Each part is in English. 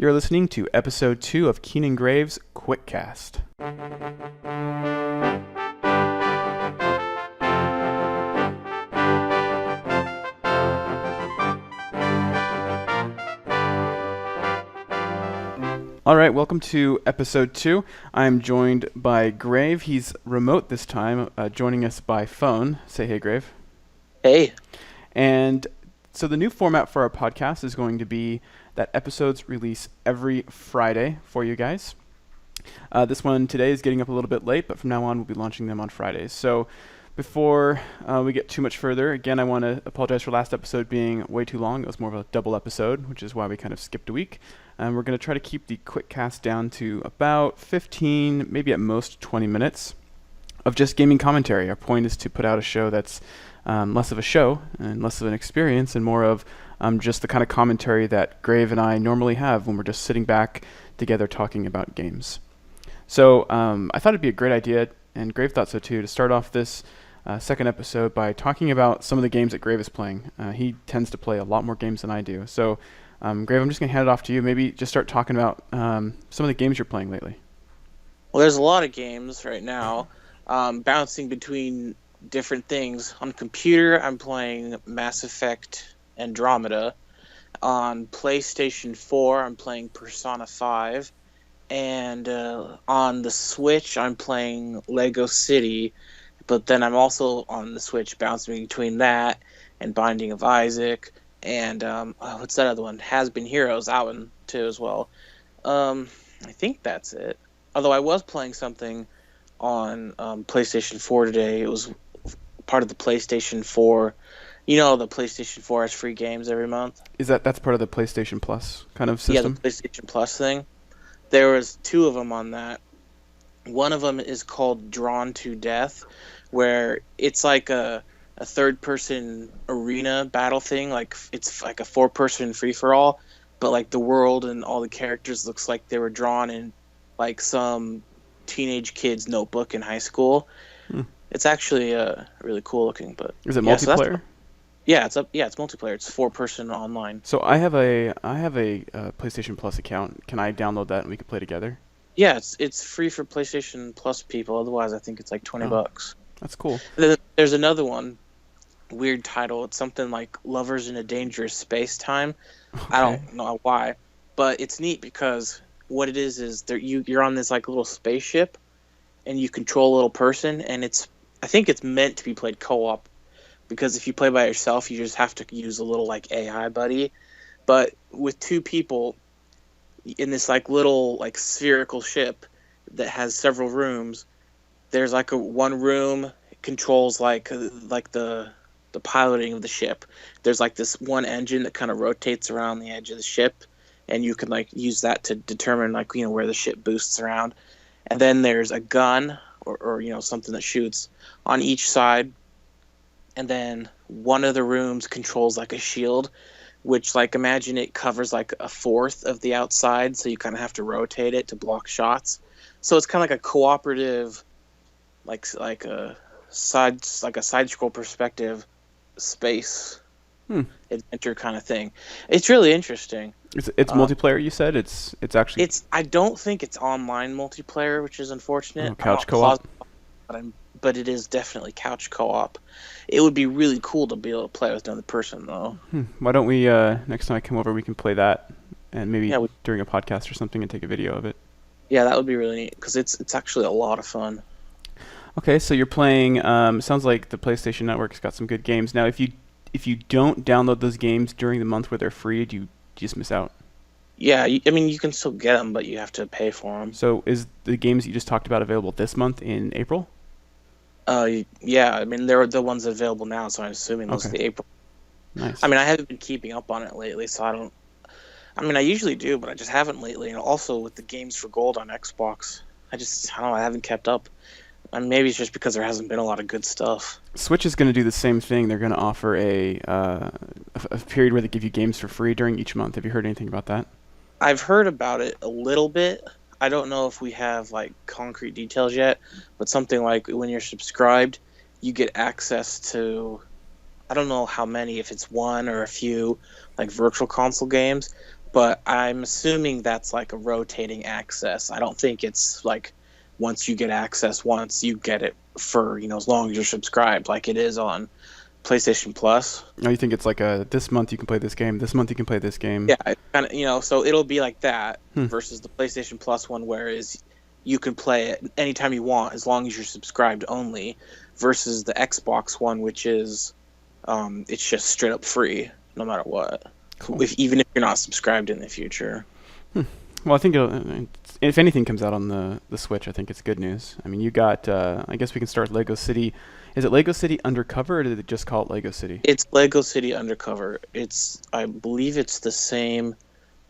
You're listening to episode 2 of Keen and Graev's QuickCast. Alright, welcome to episode 2. I'm joined by Graev. He's remote this time, joining us by phone. Say hey, Graev. Hey. And so the new format for our podcast is going to be that episodes release every Friday for you guys. This one today is getting up a little bit late, but from now on we'll be launching them on Fridays. So before we get too much further, again, I want to apologize for last episode being way too long. It was more of a double episode, which is why we kind of skipped a week. We're going to try to keep the QuickCast down to about 15, maybe at most 20 minutes of just gaming commentary. Our point is to put out a show that's less of a show and less of an experience and more of just the kind of commentary that Graev and I normally have when we're just sitting back together talking about games. So I thought it'd be a great idea, and Graev thought so too, to start off this second episode by talking about some of the games that Graev is playing. He tends to play a lot more games than I do. So Graev, I'm just going to hand it off to you. Maybe just start talking about some of the games you're playing lately. Well, there's a lot of games right now, bouncing between different things. On computer, I'm playing Mass Effect Andromeda. On PlayStation 4, I'm playing Persona 5. And on the Switch, I'm playing Lego City. But then I'm also on the Switch bouncing between that and Binding of Isaac. And what's that other one? Has Been Heroes, that one too as well. I think that's it. Although I was playing something on PlayStation 4 today. It was part of the PlayStation 4. You know, the PlayStation 4 has free games every month. That's part of the PlayStation Plus kind of system? Yeah, the PlayStation Plus thing. There was two of them on that. One of them is called Drawn to Death, where it's like a third-person arena battle thing. Like it's like a four-person free-for-all, but like the world and all the characters looks like they were drawn in like some teenage kid's notebook in high school. It's actually really cool looking. But is it multiplayer? So it's multiplayer. It's 4-person online. So I have a PlayStation Plus account. Can I download that and we can play together? Yeah, it's free for PlayStation Plus people. Otherwise, I think it's like $20. That's cool. There's another one, weird title. It's something like Lovers in a Dangerous Space Time. Okay. I don't know why, but it's neat because what it is you're on this like little spaceship, and you control a little person, and I think it's meant to be played co-op. Because if you play by yourself, you just have to use a little like AI buddy. But with two people in this like little like spherical ship that has several rooms, there's like one room controls like the piloting of the ship. There's like this one engine that kind of rotates around the edge of the ship, and you can like use that to determine like where the ship boosts around. And then there's a gun or something that shoots on each side. And then one of the rooms controls like a shield, which like imagine it covers like a fourth of the outside, so you kind of have to rotate it to block shots. So it's kind of like a cooperative, like a side scroll perspective space adventure kind of thing. It's really interesting. It's multiplayer. You said it's actually. I don't think it's online multiplayer, which is unfortunate. Couch co-op. But it is definitely couch co-op. It would be really cool to be able to play with another person, though. Why don't we, next time I come over, we can play that, and maybe during a podcast or something and take a video of it. Yeah, that would be really neat, because it's actually a lot of fun. Okay, so you're playing, sounds like the PlayStation Network's got some good games. Now, if you don't download those games during the month where they're free, do you just miss out? Yeah, you can still get them, but you have to pay for them. So is the games you just talked about available this month in April? Yeah, I mean, they're the ones available now, so I'm assuming those are the April. Nice. I mean, I haven't been keeping up on it lately, so I usually do, but I just haven't lately. And also with the games for gold on Xbox, I don't know, I haven't kept up. And maybe it's just because there hasn't been a lot of good stuff. Switch is going to do the same thing. They're going to offer a period where they give you games for free during each month. Have you heard anything about that? I've heard about it a little bit. I don't know if we have like concrete details yet, but something like when you're subscribed, you get access to, I don't know how many, if it's one or a few, like virtual console games, but I'm assuming that's like a rotating access. I don't think it's like once you get access once, you get it for, as long as you're subscribed, like it is on PlayStation Plus. Oh, you think it's like this month you can play this game, this month you can play this game? Yeah, it kind of, so it'll be like that Hmm. versus the PlayStation Plus one, whereas you can play it anytime you want as long as you're subscribed only, versus the Xbox one, which is it's just straight up free no matter what. Cool. Even if you're not subscribed in the future. Well, I think if anything comes out on the Switch, I think it's good news. I mean, you got. I guess we can start with Lego City. Is it Lego City Undercover, or did it just call it Lego City? It's Lego City Undercover. I believe it's the same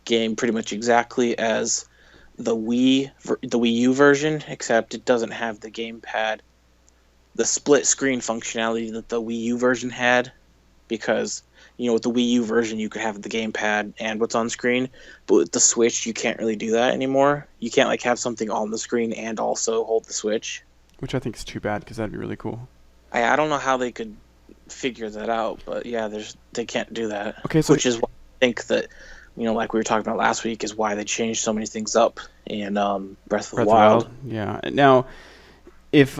game pretty much exactly as the Wii U version, except it doesn't have the gamepad, the split screen functionality that the Wii U version had, because with the Wii U version you could have the gamepad and what's on screen, but with the Switch you can't really do that anymore. You can't like have something on the screen and also hold the Switch. Which I think is too bad because that'd be really cool. I don't know how they could figure that out, but yeah, they can't do that. Okay, so which is why I think that like we were talking about last week, is why they changed so many things up in Breath of the Wild. Yeah. Now, if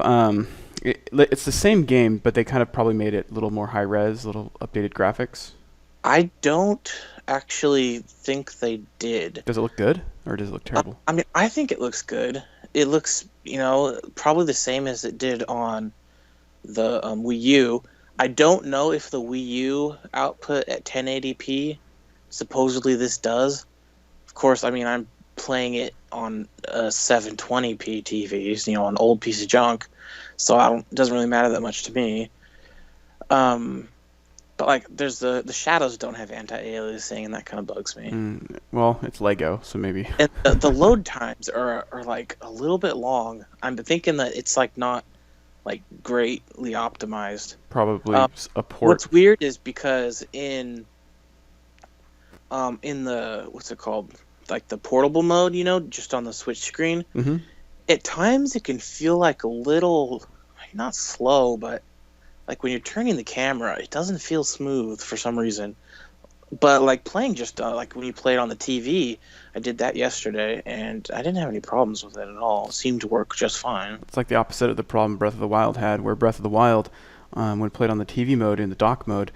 it's the same game, but they kind of probably made it a little more high res, little updated graphics. I don't actually think they did. Does it look good, or does it look terrible? I mean, I think it looks good. It looks, probably the same as it did on the Wii U. I don't know if the Wii U output at 1080p. Supposedly this does. Of course, I mean, I'm playing it on a 720p TV, an old piece of junk, so it doesn't really matter that much to me. But like, there's the shadows don't have anti-aliasing, and that kind of bugs me. Well, it's Lego, so maybe. And the load times are like a little bit long. I'm thinking that it's like not like greatly optimized. Probably a port. What's weird is because in the, what's it called, like the portable mode, just on the Switch screen, at times it can feel like a little, not slow, but like when you're turning the camera, it doesn't feel smooth for some reason. But like playing just like when you play it on the TV, I did that yesterday, and I didn't have any problems with it at all. It seemed to work just fine. It's like the opposite of the problem Breath of the Wild had, where Breath of the Wild, when played on the TV mode, in the dock mode,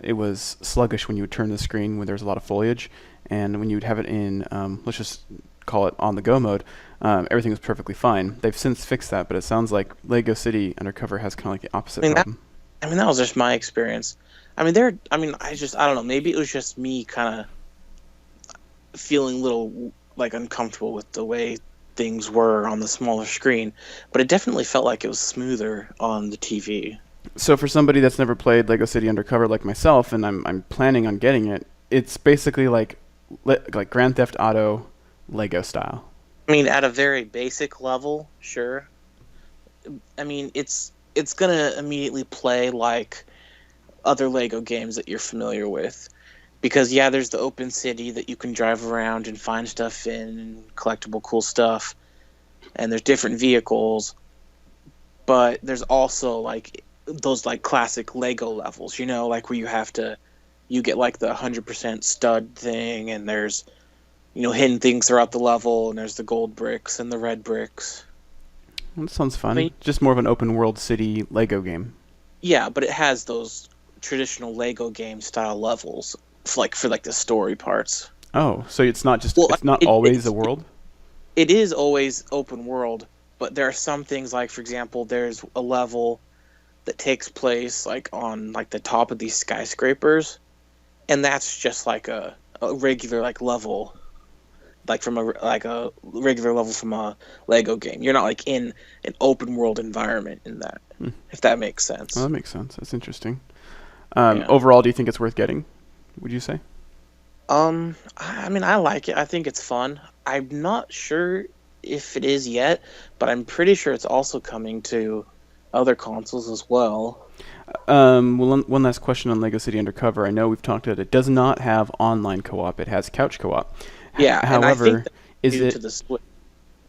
it was sluggish when you would turn the screen when there's a lot of foliage, and when you would have it in, let's just call it on-the-go mode, everything was perfectly fine. They've since fixed that, but it sounds like Lego City Undercover has kind of like the opposite problem. That was just my experience. I don't know, maybe it was just me kind of feeling a little like uncomfortable with the way things were on the smaller screen, but it definitely felt like it was smoother on the TV. So for somebody that's never played Lego City Undercover like myself, and I'm planning on getting it, it's basically like Grand Theft Auto Lego style. I mean, at a very basic level, sure. I mean, it's gonna immediately play like other Lego games that you're familiar with, because there's the open city that you can drive around and find stuff in, and collectible cool stuff, and there's different vehicles, but there's also like those like classic Lego levels, like where you get like the 100% stud thing, and there's hidden things throughout the level, and there's the gold bricks and the red bricks. That sounds fun. Just more of an open world city Lego game. Yeah, but it has those traditional Lego game style levels for the story parts. Oh, so it's not just it's not always a world? It is always open world, but there are some things, like for example, there's a level that takes place like on like the top of these skyscrapers, and that's just like a regular like level, like from a regular level from a Lego game. You're not like in an open world environment in that, if that makes sense. Well, that makes sense. That's interesting. Overall, do you think it's worth getting, would you say? I mean, I like it. I think it's fun. I'm not sure if it is yet, but I'm pretty sure it's also coming to other consoles as well. One last question on Lego City Undercover. I know we've talked about it. It does not have online co-op. It has couch co-op. Yeah, however, and I think is it to the Switch?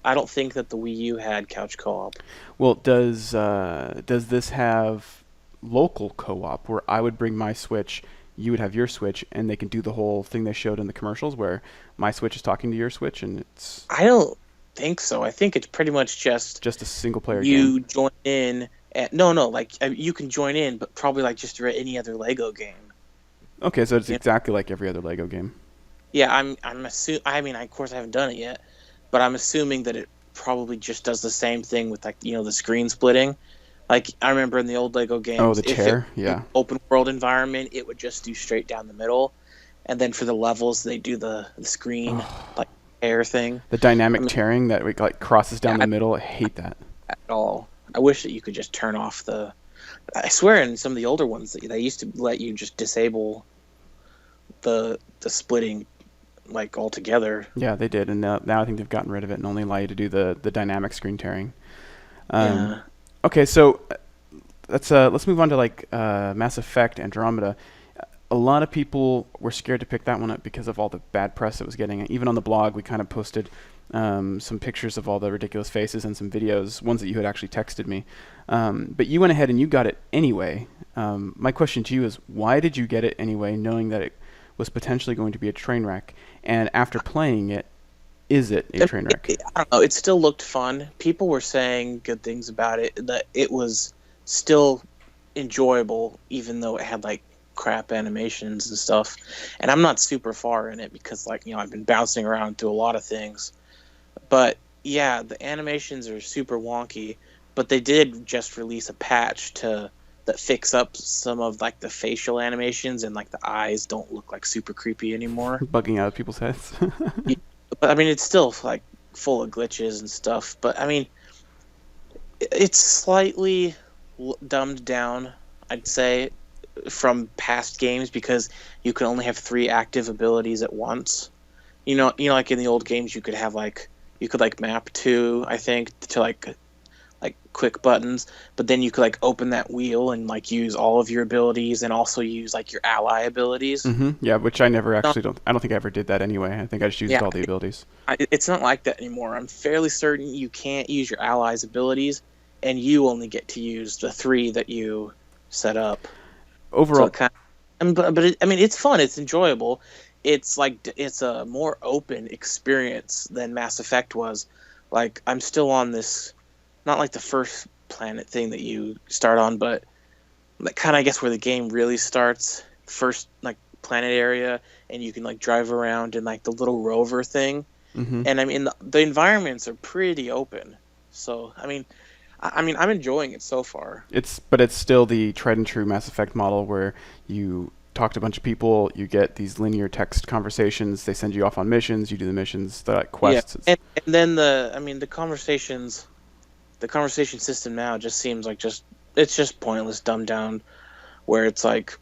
I don't think that the Wii U had couch co-op. Well, does this have local co-op where I would bring my Switch, you would have your Switch, and they can do the whole thing they showed in the commercials where my Switch is talking to your Switch, and it's I don't think so. I think it's pretty much just just a single player you game. join in. No, like you can join in, but probably like just any other Lego game. Okay, so it's Yeah. exactly like every other Lego game. Yeah, I'm assuming. I mean, of course, I haven't done it yet, but I'm assuming that it probably just does the same thing with like the screen splitting. Like I remember in the old Lego Oh, games, the if it chair? was an Yeah. open world environment, it would just do straight down the middle, and then for the levels, they do the screen like air thing. The I dynamic mean, tearing that like crosses down the I middle. I hate that. at all. I wish that you could just turn off the. I swear, in some of the older ones, they used to let you just disable the splitting like altogether. Yeah, they did, and now I think they've gotten rid of it and only allow you to do the dynamic screen tearing. Yeah. Okay, so let's move on to like Mass Effect Andromeda. A lot of people were scared to pick that one up because of all the bad press it was getting. Even on the blog, we kind of posted some pictures of all the ridiculous faces and some videos, ones that you had actually texted me. But you went ahead and you got it anyway. My question to you is, why did you get it anyway, knowing that it was potentially going to be a train wreck? And after playing it, is it a train wreck? I don't know. It still looked fun. People were saying good things about it. That it was still enjoyable, even though it had like crap animations and stuff. And I'm not super far in it because I've been bouncing around through a lot of things. But yeah, the animations are super wonky. But they did just release a patch that fix up some of like the facial animations, and like the eyes don't look like super creepy anymore. Bugging out of people's heads. But I mean, it's still like full of glitches and stuff. But I mean, it's slightly dumbed down, I'd say, from past games because you can only have 3 active abilities at once. Like in the old games, you could map 2, I think, to like quick buttons, but then you could like open that wheel and like use all of your abilities and also use like your ally abilities. Yeah, which I never actually don't. I don't think I ever did that anyway. I think I just used all the abilities. It's not like that anymore. I'm fairly certain you can't use your allies' abilities, and you only get to use the 3 that you set up. Overall, I mean, it's fun. It's enjoyable. It's a more open experience than Mass Effect was. Like I'm still on this, not like the first planet thing that you start on, but like kind of I guess where the game really starts. First like planet area, and you can like drive around in like the little rover thing. And I mean the environments are pretty open. So I mean I'm enjoying it so far. But it's still the tried and true Mass Effect model where you talk to a bunch of people, you get these linear text conversations, they send you off on missions, you do the missions, the quests. Yeah, and then the conversation system now just seems like it's just pointless, dumbed down, where it's like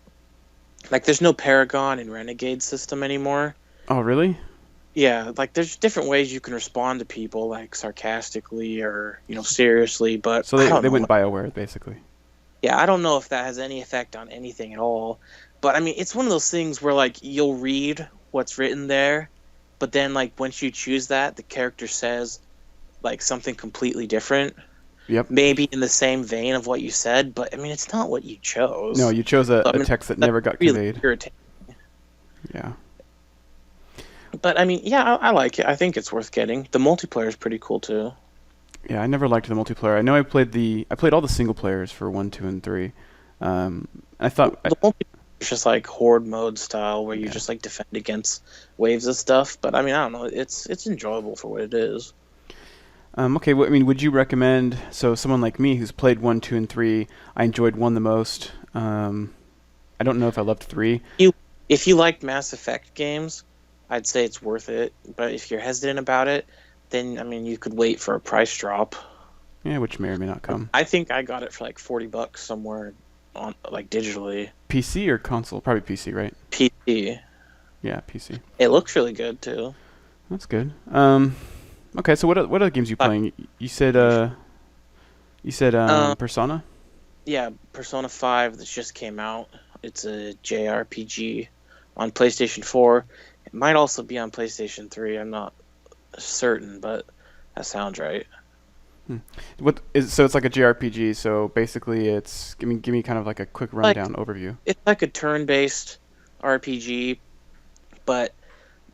there's no Paragon and Renegade system anymore. Oh, really? Yeah, like there's different ways you can respond to people, like sarcastically or seriously, but So they went BioWare basically. Yeah, I don't know if that has any effect on anything at all. But I mean, it's one of those things where like you'll read what's written there, but then like once you choose that, the character says like something completely different. Yep. Maybe in the same vein of what you said, but I mean, it's not what you chose. No, you chose a mean, text that never got really conveyed. irritating. Yeah. But I mean, yeah, I like it. I think it's worth getting. The multiplayer is pretty cool too. Yeah, I never liked the multiplayer. I know I played all the single players for 1, 2, and 3. I thought The multiplayer is just like horde mode style, where you just like defend against waves of stuff. But I mean, I don't know. It's enjoyable for what it is. okay, I mean, would you recommend, so someone like me who's played 1, 2, and 3, I enjoyed 1 the most. I don't know if I loved 3. If you like Mass Effect games, I'd say it's worth it. But if you're hesitant about it, then I mean, you could wait for a price drop. Yeah, which may or may not come. I think I got it for like $40 somewhere on like digitally. PC or console? Probably PC, right? PC. Yeah, PC. It looks really good too. That's good. Okay, so what other games are you playing? You said Persona? Yeah, Persona 5 that just came out. It's a JRPG on PlayStation 4. It might also be on PlayStation 3. I'm not certain, but that sounds right. So it's like a JRPG, so basically it's give me kind of like a quick rundown overview. It's like a turn-based RPG, but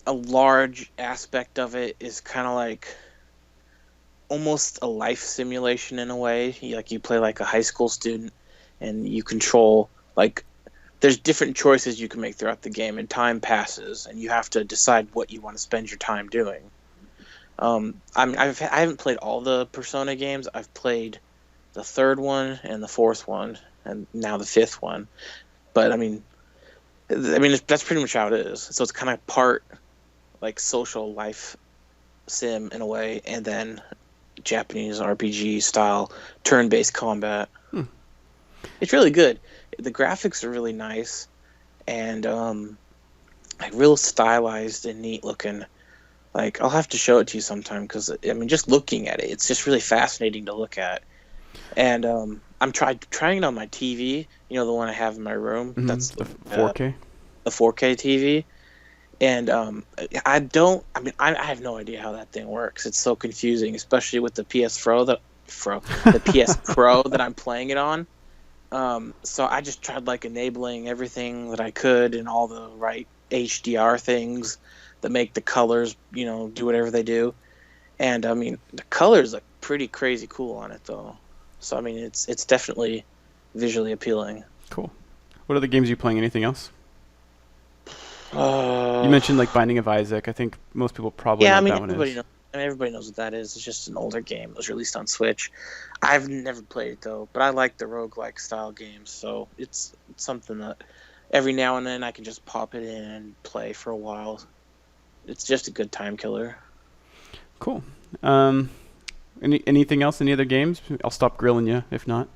a large aspect of it is kind of like almost a life simulation in a way. You play like a high school student, and you control like there's different choices you can make throughout the game, and time passes, and you have to decide what you want to spend your time doing. I haven't played all the Persona games. I've played the third one and the fourth one, and now the fifth one. But that's pretty much how it is. So it's kind of part like social life sim in a way, and then Japanese RPG style turn-based combat. It's really good. The graphics are really nice, and like real stylized and neat looking. Like, I'll have to show it to you sometime because just looking at it, it's just really fascinating to look at. And I'm trying it on my TV. The one I have in my room. Mm-hmm. That's the 4K. The 4K TV. And I have no idea how that thing works. It's so confusing, especially with the PS Pro the PS Pro that I'm playing it on. So I just tried like enabling everything that I could and all the right HDR things that make the colors, do whatever they do. And the colors look pretty crazy cool on it though. So it's definitely visually appealing. Cool. What other games are you playing? Anything else? You mentioned like Binding of Isaac. I think most people probably know what that one is. Everybody knows what that is. It's just an older game. It was released on Switch. I've never played it though, but I like the roguelike style games, so it's something that every now and then I can just pop it in and play for a while. It's just a good time killer. Cool. Anything else? Any other games? I'll stop grilling you if not.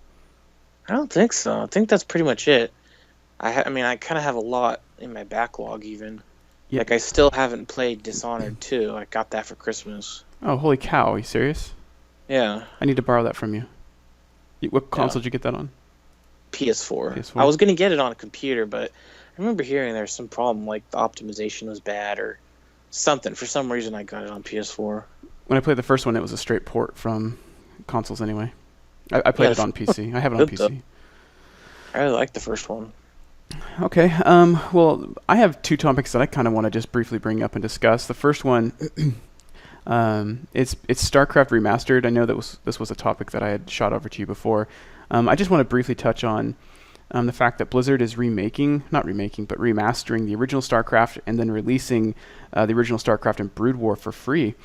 I don't think so. I think that's pretty much it. I kind of have a lot in my backlog even. Yeah. Like I still haven't played Dishonored 2. I got that for Christmas. Oh, holy cow. Are you serious? Yeah. I need to borrow that from you. What console did you get that on? PS4. I was going to get it on a computer, but I remember hearing there was some problem, like the optimization was bad or something. For some reason, I got it on PS4. When I played the first one, it was a straight port from consoles anyway. I played it on PC. I have it on PC. Though. I really like the first one. Okay. Well, I have two topics that I kind of want to just briefly bring up and discuss. The first one, it's StarCraft Remastered. I know this was a topic that I had shot over to you before. I just want to briefly touch on the fact that Blizzard is remastering the original StarCraft and then releasing the original StarCraft and Brood War for free.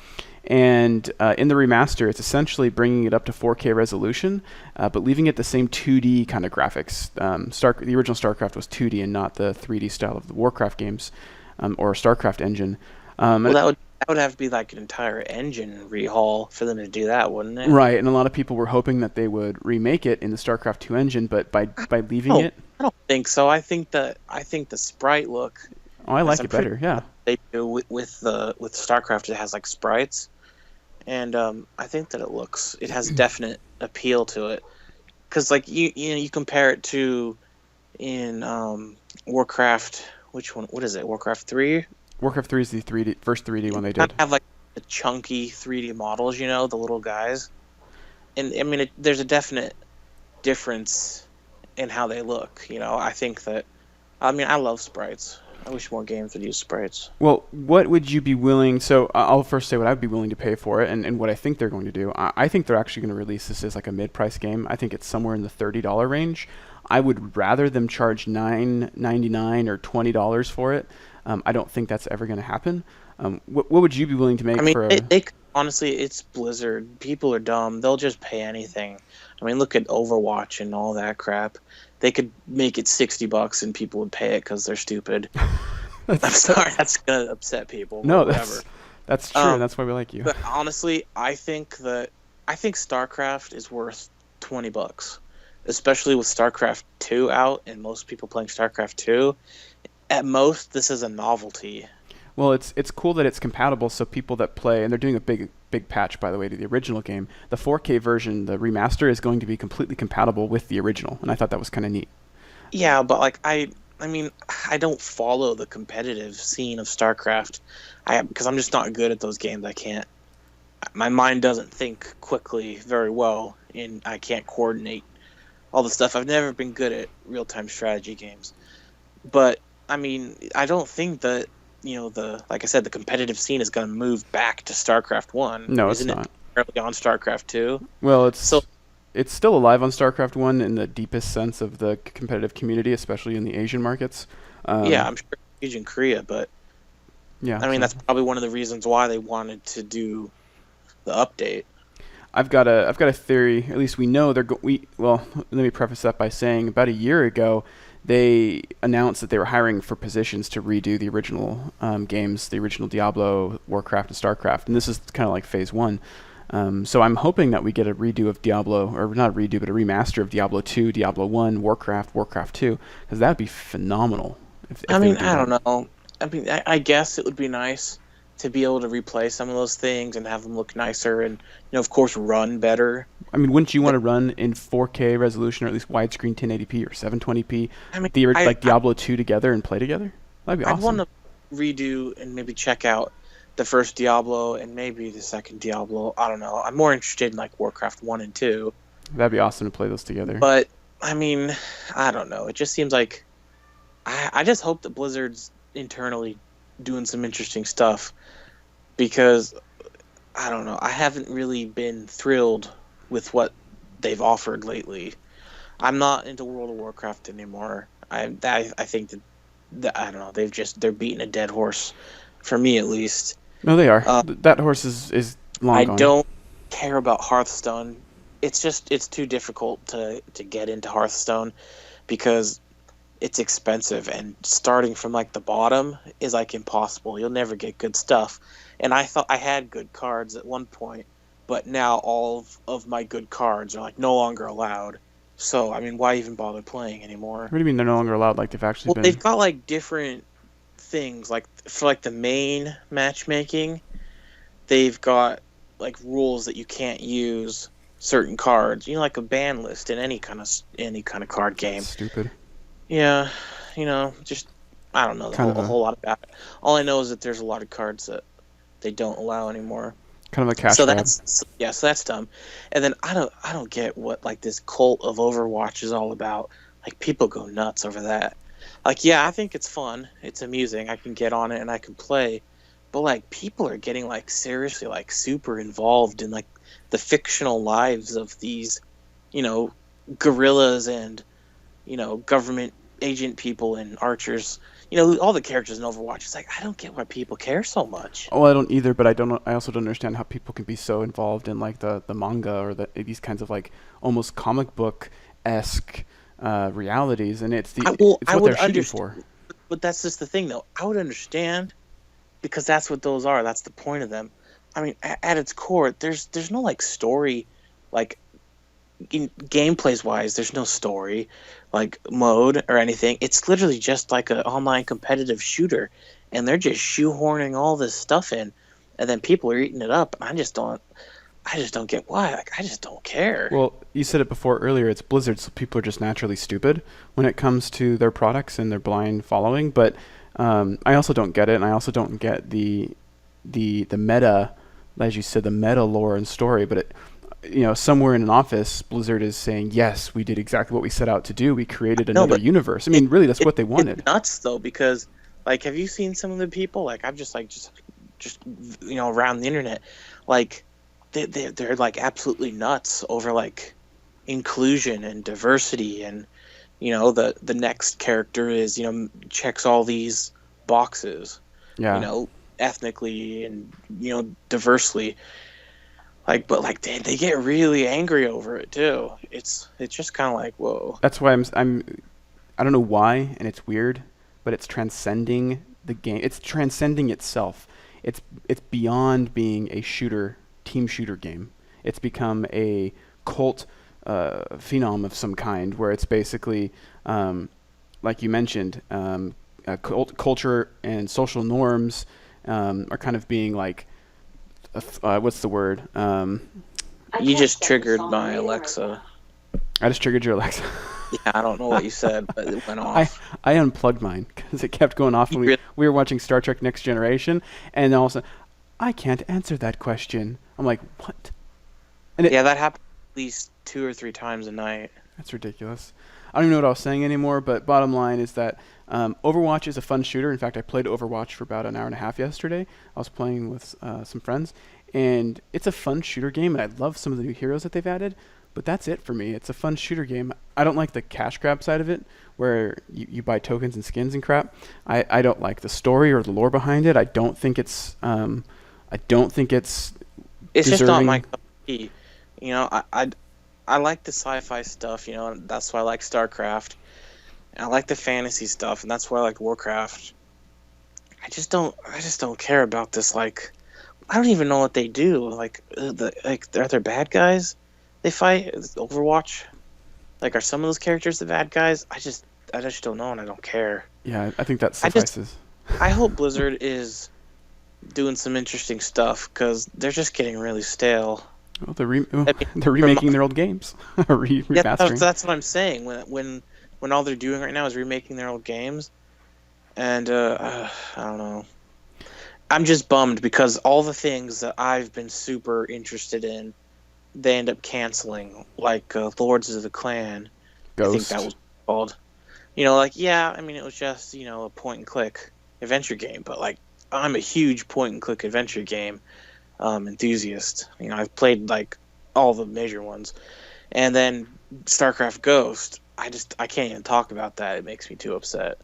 And in the remaster, it's essentially bringing it up to 4K resolution, but leaving it the same 2D kind of graphics. The original StarCraft was 2D and not the 3D style of the Warcraft games or StarCraft engine. That would have to be like an entire engine rehaul for them to do that, wouldn't it? Right, and a lot of people were hoping that they would remake it in the StarCraft 2 engine, but by leaving it... I don't think so. I think the sprite look... Oh, I like it better, yeah. They do with StarCraft, it has like sprites. And I think that it has definite appeal to it, because like you compare it to in Warcraft. Which one? What is it? Warcraft 3. Warcraft 3 is the first 3D one they did. Have like the chunky 3D models, the little guys, and there's a definite difference in how they look. I think that I love sprites. I wish more games would use sprites. Well, what would you be willing... So I'll first say what I'd be willing to pay for it and what I think they're going to do. I think they're actually going to release this as like a mid-price game. I think it's somewhere in the $30 range. I would rather them charge $9.99 or $20 for it. I don't think that's ever going to happen. What would you be willing to make for a... honestly, it's Blizzard. People are dumb. They'll just pay anything. Look at Overwatch and all that crap. They could make it $60 and people would pay it because they're stupid. I'm sorry, that's gonna upset people. No, that's true. That's why we like you. But honestly, I think StarCraft is worth $20, especially with StarCraft 2 out and most people playing StarCraft 2. At most, this is a novelty. Well, it's cool that it's compatible, so people that play, and they're doing a big patch, by the way, to the original game. The 4K version, the remaster, is going to be completely compatible with the original, and I thought that was kind of neat. Yeah, but like I don't follow the competitive scene of StarCraft, because I'm just not good at those games. I can't. My mind doesn't think quickly very well, and I can't coordinate all the stuff. I've never been good at real-time strategy games, but I mean, I don't think that like I said, the competitive scene is going to move back to StarCraft One, No, it's isn't it? not. Early on StarCraft Two, Well, so it's still alive on StarCraft One in the deepest sense of the competitive community, especially in the Asian markets. yeah, Um, I'm sure it's in Korea, but yeah, I mean so that's probably one of the reasons why they wanted to do the update. I've got a theory. At least we know well. Let me preface that by saying about a year ago, they announced that they were hiring for positions to redo the original games, the original Diablo, Warcraft, and Starcraft, and this is kind of like phase one. So I'm hoping that we get a redo of Diablo, or not a redo, but a remaster of Diablo 2, Diablo 1, Warcraft, Warcraft 2, because that would be phenomenal if I they mean, would do I that. don't know. I mean, I guess it would be nice to be able to replay some of those things and have them look nicer and, of course, run better. I mean, wouldn't you want to run in 4K resolution or at least widescreen 1080p or 720p, I mean, like Diablo 2 together and play together? That'd be I'd want awesome. to redo and maybe check out the first Diablo and maybe the second Diablo. I don't know. I'm more interested in like Warcraft 1 and 2. That'd be awesome to play those together. But I mean, I don't know. It just seems like I just hope that Blizzard's internally doing some interesting stuff because I don't know. I haven't really been thrilled with what they've offered lately. I'm not into World of Warcraft anymore. I think that I don't know. They're beating a dead horse, for me at least. No, they are. Uh, That horse is long I gone. don't care about Hearthstone. It's too difficult to get into Hearthstone because it's expensive and starting from like the bottom is like impossible. You'll never get good stuff. And I thought I had good cards at one point, but now all of my good cards are like no longer allowed. So I mean, why even bother playing anymore? What do you mean they're no longer allowed? Like they've actually Well, been. they've got like different things. Like for like the main matchmaking, they've got like rules that you can't use certain cards. Like a ban list in any kind of card That's game. stupid. Yeah, just I don't know Kind of a a whole lot about it. All I know is that there's a lot of cards that they don't allow anymore. kind of a cash So grab. that's dumb. And then I don't get what like this cult of Overwatch is all about. Like people go nuts over that. Like yeah, I think it's fun. It's amusing. I can get on it and I can play. But like people are getting like seriously like super involved in like the fictional lives of these, you know, guerrillas and government agent people and archers. All the characters in Overwatch. It's like I don't get why people care so much. Oh, I don't either, but I also don't understand how people can be so involved in like the manga or these kinds of like almost comic book esque realities, and it's I what would they're shooting understand, for. but that's just the thing, though. I would understand because that's what those are. That's the point of them. I mean, at its core, there's no like story, like in gameplays wise. There's no story, like mode or anything. It's literally just like an online competitive shooter, and they're just shoehorning all this stuff in, and then people are eating it up. And I just don't get why. Like, I just don't care. Well, you said it before earlier. It's Blizzard, so people are just naturally stupid when it comes to their products and their blind following. But I also don't get it, and I also don't get the meta, as you said, the meta lore and story. But somewhere in an office, Blizzard is saying, "Yes, we did exactly what we set out to do. We created No, another but universe." I mean, really, that's it, what they it's wanted. nuts though because like have you seen some of the people like I've just around the internet like they're like absolutely nuts over like inclusion and diversity and the next character is checks all these boxes you Yeah. know ethnically and diversely like but like they get really angry over it too. It's just kind of like whoa. That's why I don't know why, and it's weird, but it's transcending the game. It's transcending itself. It's beyond being a team shooter game. It's become a cult phenom of some kind, where it's basically, like you mentioned, culture and social norms are kind of being like, what's the word? You just triggered my Alexa. I just triggered your Alexa. Yeah, I don't know what you said, but it went I, off. I unplugged mine because it kept going off when You we were watching Star Trek Next Generation, and then all of a sudden, I can't answer that question. I'm like, what? And Yeah, that happened at least 2 or 3 times a night. that's ridiculous. I don't even know what I was saying anymore, but bottom line is that Overwatch is a fun shooter. In fact, I played Overwatch for about an hour and a half yesterday. I was playing with some friends, and it's a fun shooter game, and I love some of the new heroes that they've added, but that's it for me. It's a fun shooter game. I don't like the cash grab side of it, where you buy tokens and skins and crap. I don't like the story or the lore behind it. I don't think it's It's just not deserving. my cup of tea. You know, I like the sci-fi stuff. You know, and that's why I like StarCraft. And I like the fantasy stuff, and that's why I like Warcraft. I just don't care about this. Like, I don't even know what they do. Like, are there bad guys they fight? Overwatch. Like, are some of those characters the bad guys? I just don't know, and I don't care. Yeah, I think that suffices. I hope Blizzard is doing some interesting stuff, because they're just getting really stale. Well, they're remaking their old games, Yeah, remastering. that's what I'm saying. When all they're doing right now is remaking their old games, and I don't know. I'm just bummed because all the things that I've been super interested in, they end up canceling, like Lords of the Clan. Ghost. I think that was called. You know, like, yeah, I mean, it was just, you know, a point and click adventure game, but like, I'm a huge point and click adventure game enthusiast. You know, I've played like all the major ones, and then StarCraft Ghost. I can't even talk about that. It makes me too upset.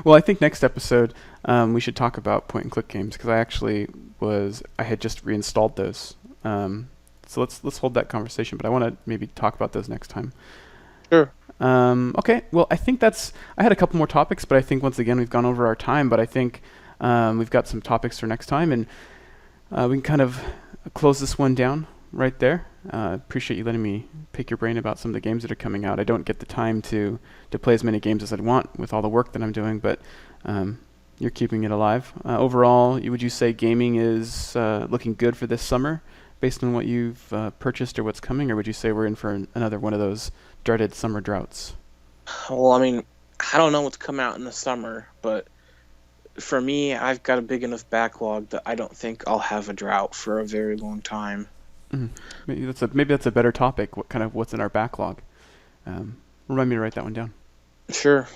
Well, I think next episode we should talk about point and click games, because I had just reinstalled those. So let's hold that conversation. But I want to maybe talk about those next time. Sure. Okay. Well, I think I had a couple more topics, but I think once again we've gone over our time. But I think we've got some topics for next time, and we can kind of close this one down right there. Appreciate you letting me pick your brain about some of the games that are coming out. I don't get the time to play as many games as I'd want with all the work that I'm doing, but you're keeping it alive. Overall, would you say gaming is looking good for this summer based on what you've purchased or what's coming, or would you say we're in for another one of those dreaded summer droughts? Well, I mean, I don't know what's coming out in the summer, but for me, I've got a big enough backlog that I don't think I'll have a drought for a very long time. Maybe that's a better topic. What's in our backlog? Remind me to write that one down. Sure.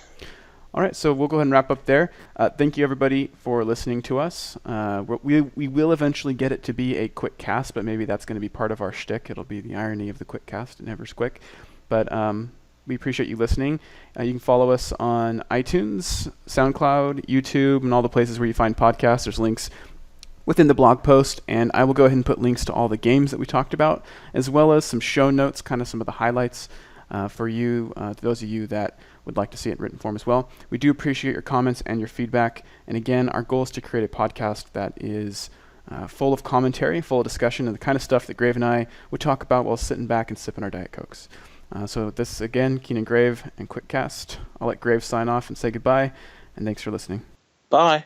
All right, so we'll go ahead and wrap up there. Thank you, everybody, for listening to us. We will eventually get it to be a quick cast, but maybe that's going to be part of our shtick. It'll be the irony of the quick cast. It never's quick. But we appreciate you listening. You can follow us on iTunes, SoundCloud, YouTube, and all the places where you find podcasts. There's links within the blog post, and I will go ahead and put links to all the games that we talked about, as well as some show notes, kind of some of the highlights for you, to those of you that would like to see it in written form as well. We do appreciate your comments and your feedback. And again, our goal is to create a podcast that is full of commentary, full of discussion, and the kind of stuff that Graev and I would talk about while sitting back and sipping our Diet Cokes. So this is, again, Keen and Graev and QuickCast. I'll let Graev sign off and say goodbye, and thanks for listening. Bye.